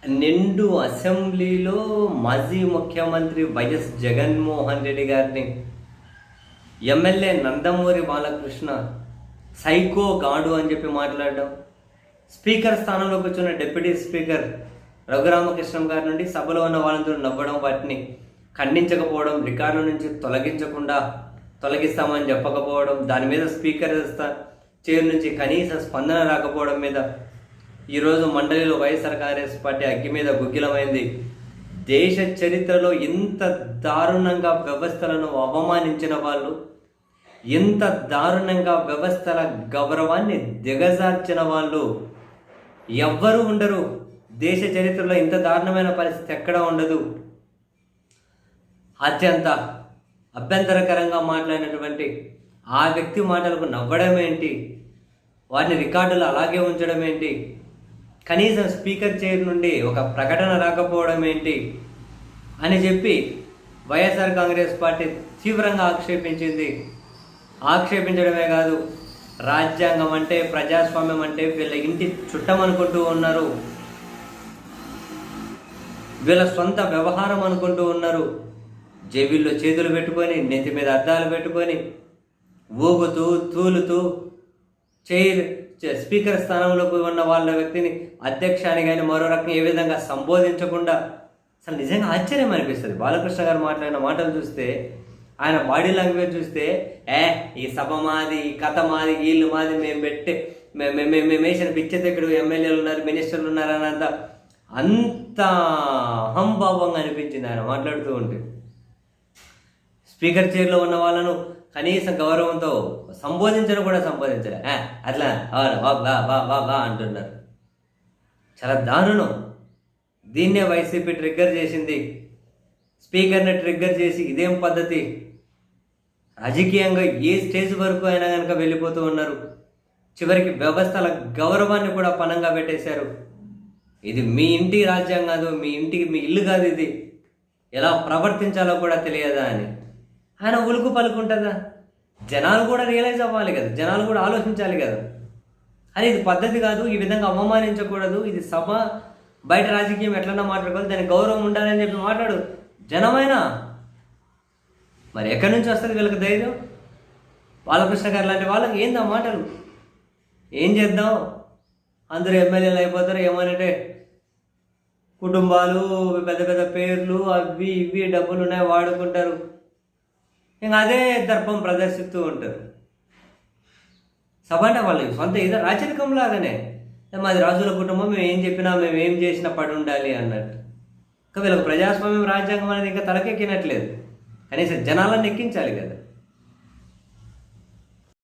నిండు అసెంబ్లీలో మాజీ ముఖ్యమంత్రి వైఎస్ జగన్మోహన్ రెడ్డి గారిని ఎమ్మెల్యే నందమూరి బాలకృష్ణ సైకో గాడు అని చెప్పి మాట్లాడడం, స్పీకర్ స్థానంలో కూర్చున్న డిప్యూటీ స్పీకర్ రఘురామకృష్ణం గారి నుండి సభలో ఉన్న వాళ్ళందరూ నవ్వడం, వాటిని ఖండించకపోవడం, రికార్డుల నుంచి తొలగిస్తామని చెప్పకపోవడం, దాని మీద స్పీకర్ చైర్ నుంచి కనీస స్పందన రాకపోవడం మీద ఈరోజు మండలిలో వైఎస్ఆర్ కాంగ్రెస్ పార్టీ అగ్గి మీద గుగ్గిలమైంది. దేశ చరిత్రలో ఇంత దారుణంగా వ్యవస్థలను అవమానించిన వాళ్ళు, ఇంత దారుణంగా వ్యవస్థల గౌరవాన్ని దిగజార్చిన వాళ్ళు ఎవ్వరూ ఉండరు. దేశ చరిత్రలో ఇంత దారుణమైన పరిస్థితి ఎక్కడా ఉండదు. అత్యంత అభ్యంతరకరంగా మాట్లాడినటువంటి ఆ వ్యక్తి మాటలకు నవ్వడం ఏంటి, వాటిని రికార్డులు అలాగే ఉంచడం ఏంటి, కనీసం స్పీకర్ చైర్ నుండి ఒక ప్రకటన రాకపోవడం ఏంటి అని చెప్పి వైఎస్ఆర్ కాంగ్రెస్ పార్టీ తీవ్రంగా ఆక్షేపించింది. ఆక్షేపించడమే కాదు, రాజ్యాంగం అంటే, ప్రజాస్వామ్యం అంటే వీళ్ళ ఇంటి చుట్టమనుకుంటూ ఉన్నారు, వీళ్ళ సొంత వ్యవహారం అనుకుంటూ ఉన్నారు. జేబుల్లో చేతులు పెట్టుకొని, నెత్తి మీద అద్దాలు పెట్టుకొని, ఊగుతూ తూలుతూ స్పీకర్ స్థానంలోకి ఉన్న వాళ్ళ వ్యక్తిని అధ్యక్ష అని కానీ మరో రకం ఏ విధంగా సంబోధించకుండా, అసలు నిజంగా ఆశ్చర్యం అనిపిస్తుంది. బాలకృష్ణ గారు మాట్లాడిన మాటలు చూస్తే, ఆయన బాడీ లాంగ్వేజ్ చూస్తే, ఈ సభ మాది, ఈ కథ మాది, వీళ్ళు మాది, మేము వేసిన పిచ్చెతెక్కడు ఎమ్మెల్యేలు ఉన్నారు, మినిస్టర్లు ఉన్నారు అన్నంత అంత అహంభావంగా అనిపించింది ఆయన మాట్లాడుతూ ఉంటే. స్పీకర్ చైర్లో ఉన్న వాళ్ళను కనీసం గౌరవంతో సంబోధించడం కూడా సంబోధించలే, అట్లా బా అంటున్నారు. చాలా దారుణం. దీన్నే వైసీపీ ట్రిగ్గర్ చేసింది. స్పీకర్ని ట్రిగ్గర్ చేసి ఇదేం పద్ధతి, రాజకీయంగా ఏ స్టేజ్ వరకు అయినా కనుక వెళ్ళిపోతూ ఉన్నారు. చివరికి వ్యవస్థల గౌరవాన్ని కూడా పణంగా పెట్టేశారు. ఇది మీ ఇంటి రాజ్యం కాదు, మీ ఇల్లు కాదు, ఇది ఎలా ప్రవర్తించాలో కూడా తెలియదా అని ఆయన ఉలుకు పలుకుంటుందా? జనాలు కూడా రియలైజ్ అవ్వాలి కదా, జనాలు కూడా ఆలోచించాలి కదా. అని ఇది పద్ధతి కాదు, ఈ విధంగా అవమానించకూడదు, ఇది సభ, బయట రాజకీయం ఎట్లన్నా మాట్లాడుకోవాలి, దానికి గౌరవం ఉండాలని చెప్పి మాట్లాడు. జనమైనా మరి ఎక్కడి నుంచి వస్తుంది వీళ్ళకి ధైర్యం? బాలకృష్ణ గారు లాంటి వాళ్ళకి ఏంది ఆ మాటలు? ఏం చేద్దాం, అందరూ ఎమ్మెల్యేలు అయిపోతారు, ఏమనంటే కుటుంబాలు, పెద్ద పెద్ద పేర్లు, అవి ఇవి డబ్బులు ఉన్నాయి, వాడుకుంటారు, ఇంకా అదే దర్పం ప్రదర్శిస్తూ ఉంటారు. సభ అంటే వాళ్ళు సొంత ఏదో రాచరికం లాగానే, మాది రాజుల కుటుంబం, మేము ఏం చెప్పినా, మేము ఏం చేసినా పడి ఉండాలి అన్నట్టు. ఇంకా వీళ్ళకి ప్రజాస్వామ్యం, రాజ్యాంగం అనేది ఇంకా తలకెక్కినట్లేదు. కనీసం జనాలను ఎక్కించాలి కదా.